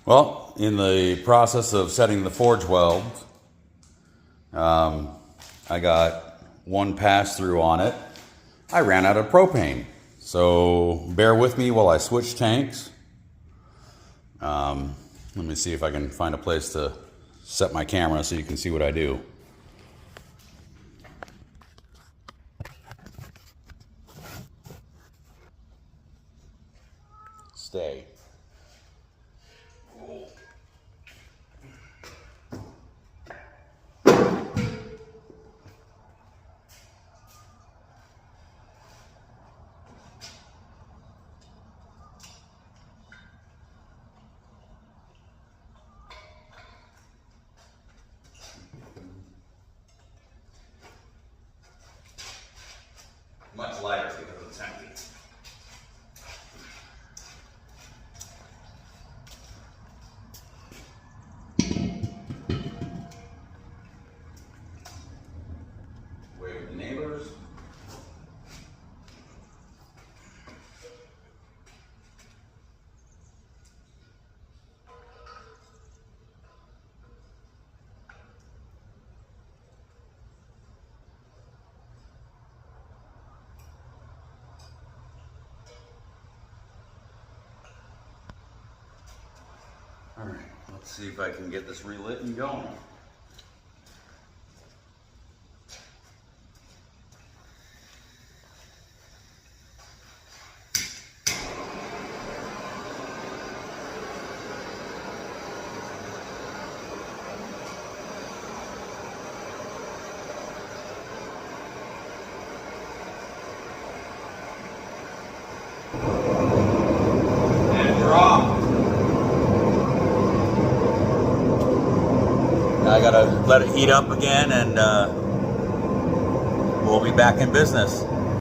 Well, in the process of setting the forge weld, I got one pass through on it. I ran out of propane. So bear with me while I switch tanks. Let me see if I can find a place to set my camera so you can see what I do. Stay. Much lighter because it's empty. Wave at the neighbors. All right, let's see if I can get this relit and going. And we're off. I gotta let it heat up again and we'll be back in business.